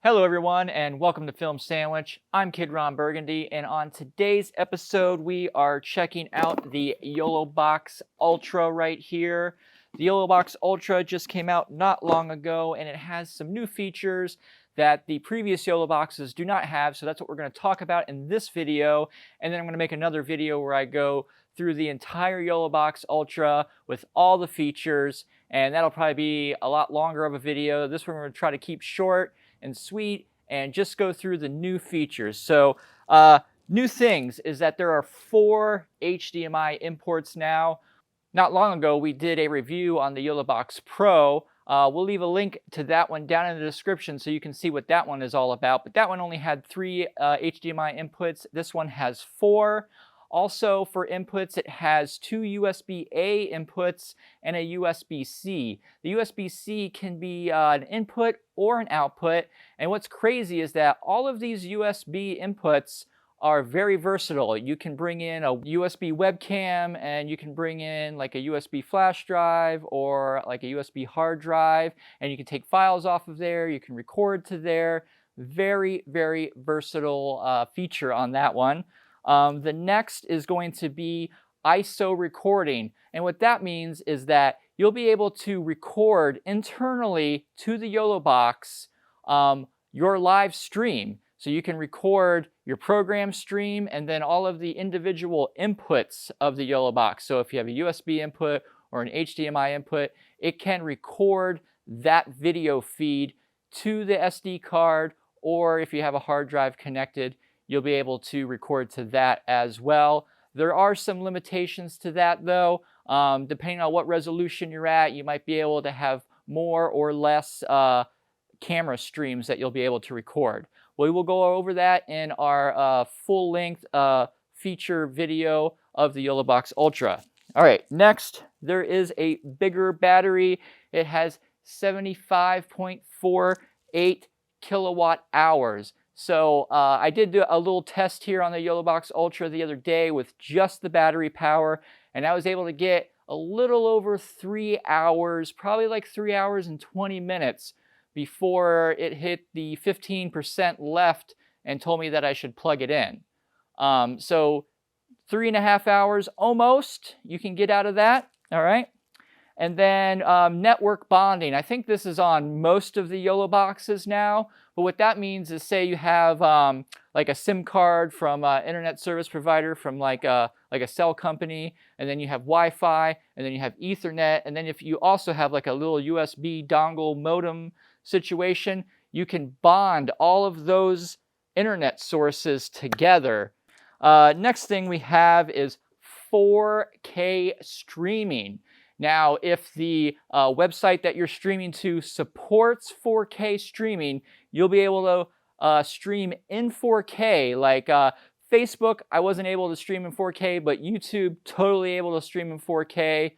Hello everyone and welcome to Film Sandwich. I'm Kid Ron Burgundy, and on today's episode we are checking out the YoloBox Ultra right here. The YoloBox Ultra just came out not long ago and it has some new features that the previous YoloBoxes do not have, so that's what we're going to talk about in this video. And then I'm going to make another video where I go through the entire YoloBox Ultra with all the features, and that'll probably be a lot longer of a video. This one we're going to try to keep short and sweet and just go through the new features. So new things is that there are 4 HDMI imports now. Not long ago we did a review on the YoloBox Pro. We'll leave a link to that one down in the description so you can see what that one is all about. But that one only had 3 HDMI inputs. This one has 4. Also for inputs, it has 2 USB-A inputs and a USB-C. The USB-C can be an input or an output. And what's crazy is that all of these USB inputs are very versatile. You can bring in a USB webcam, and you can bring in like a USB flash drive or like a USB hard drive, and you can take files off of there. You can record to there. Very, very versatile feature on that one. The next is going to be ISO recording. And what that means is that you'll be able to record internally to the YoloBox your live stream. So you can record your program stream and then all of the individual inputs of the YoloBox. So if you have a USB input or an HDMI input, it can record that video feed to the SD card, or if you have a hard drive connected, you'll be able to record to that as well. There are some limitations to that though. Depending on what resolution you're at, you might be able to have more or less camera streams that you'll be able to record. We will go over that in our full-length feature video of the YoloBox Ultra. All right, next, there is a bigger battery. It has 75.48 kilowatt hours. So I did do a little test here on the YoloBox Ultra the other day with just the battery power, and I was able to get a little over 3 hours, probably like 3 hours and 20 minutes before it hit the 15% left and told me that I should plug it in. So 3.5 hours almost you can get out of that. All right. And then network bonding. I think this is on most of the YoloBoxes now, but what that means is, say you have like a SIM card from an internet service provider from like a cell company, and then you have Wi-Fi, and then you have Ethernet, and then if you also have like a little USB dongle modem situation, you can bond all of those internet sources together. Next thing we have is 4K streaming. Now, if the website that you're streaming to supports 4K streaming, you'll be able to stream in 4K. Like Facebook, I wasn't able to stream in 4K, but YouTube, totally able to stream in 4K.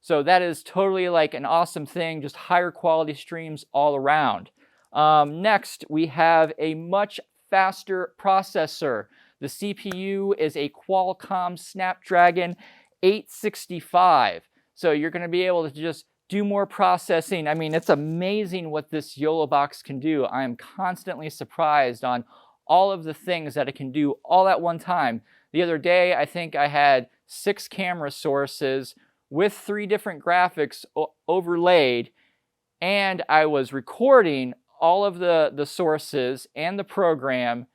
So that is totally like an awesome thing, just higher quality streams all around. Next, we have a much faster processor. The CPU is a Qualcomm Snapdragon 865. So you're going to be able to just do more processing. I mean, it's amazing what this YoloBox can do. I am constantly surprised on all of the things that it can do all at one time. The other day, I think I had 6 camera sources with 3 different graphics overlaid, and I was recording all of the sources and the program,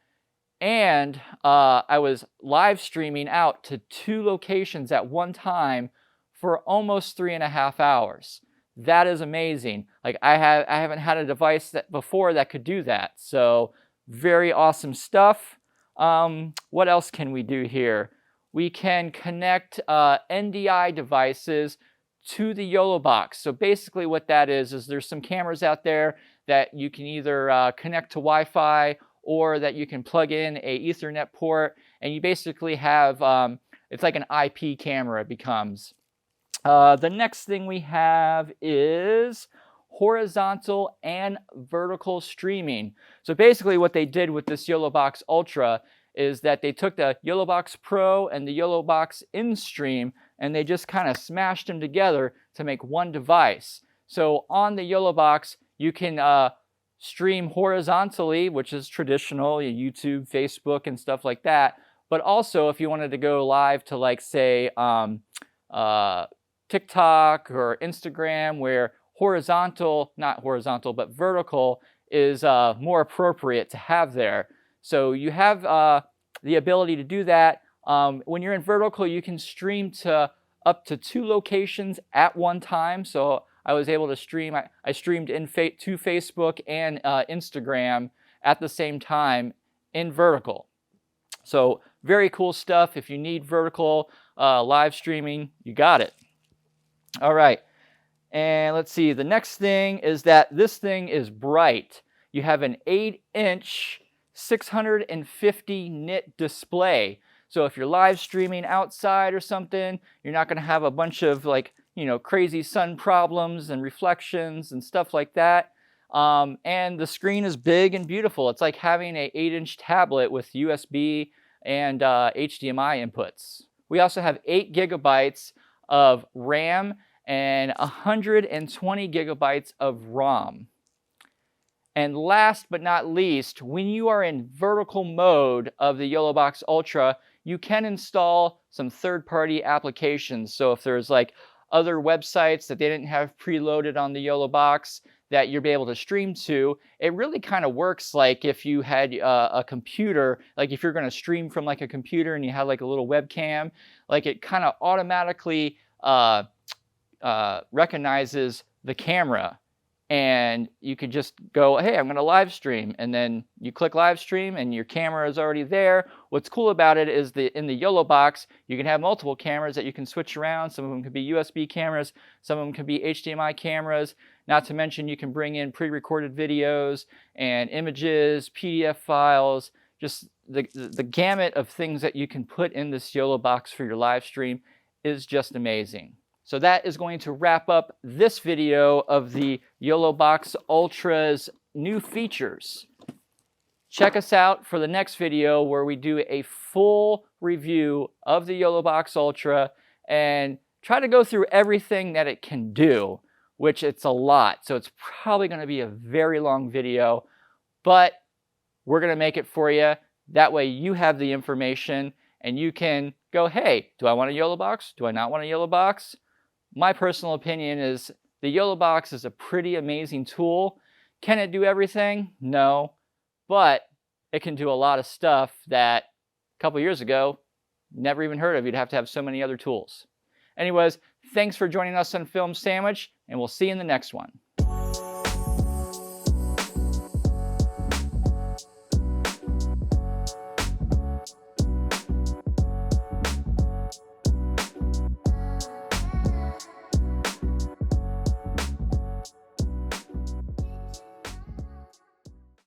and I was live streaming out to 2 locations at one time for almost 3.5 hours. That is amazing. Like I haven't had a device before that could do that. So very awesome stuff. What else can we do here? We can connect NDI devices to the YoloBox. So basically what that is there's some cameras out there that you can either connect to Wi-Fi, or that you can plug in a Ethernet port, and you basically have, it's like an IP camera it becomes. The next thing we have is horizontal and vertical streaming. So basically what they did with this YoloBox Ultra is that they took the YoloBox Pro and the YoloBox InStream, and they just kind of smashed them together to make one device. So on the YoloBox, you can stream horizontally, which is traditional, YouTube, Facebook, and stuff like that. But also, if you wanted to go live to, like, say, TikTok or Instagram, where horizontal, not horizontal, but vertical is more appropriate to have there. So you have the ability to do that. When you're in vertical, you can stream to up to 2 locations at one time. So I was able to stream, I streamed to Facebook and Instagram at the same time in vertical. So very cool stuff. If you need vertical live streaming, you got it. All right. And let's see, the next thing is that this thing is bright. You have an 8-inch 650 nit display. So if you're live streaming outside or something, you're not going to have a bunch of, like, crazy sun problems and reflections and stuff like that. And the screen is big and beautiful. It's like having an 8-inch tablet with USB and HDMI inputs. We also have 8 gigabytes of RAM and 120 gigabytes of ROM. And last but not least, when you are in vertical mode of the YoloBox Ultra, you can install some third-party applications. So if there's like other websites that they didn't have preloaded on the YoloBox that you'll be able to stream to, it really kind of works like if you had a computer, like if you're going to stream from like a computer and you have like a little webcam, like it kind of automatically recognizes the camera, and you could just go, hey, I'm going to live stream, and then you click live stream and your camera is already there. What's cool about it is in the YoloBox, you can have multiple cameras that you can switch around. Some of them could be USB cameras, some of them could be HDMI cameras. Not to mention you can bring in pre-recorded videos and images, PDF files, just the gamut of things that you can put in this YoloBox for your live stream is just amazing. So that is going to wrap up this video of the YoloBox Ultra's new features. Check us out for the next video where we do a full review of the YoloBox Ultra and try to go through everything that it can do, which it's a lot. So it's probably going to be a very long video, but we're going to make it for you. That way you have the information and you can go, hey, do I want a YoloBox? Do I not want a YoloBox? My personal opinion is the YoloBox is a pretty amazing tool. Can it do everything? No, but it can do a lot of stuff that a couple years ago, never even heard of. You'd have to have so many other tools. Anyways, thanks for joining us on Film Sandwich, and we'll see you in the next one.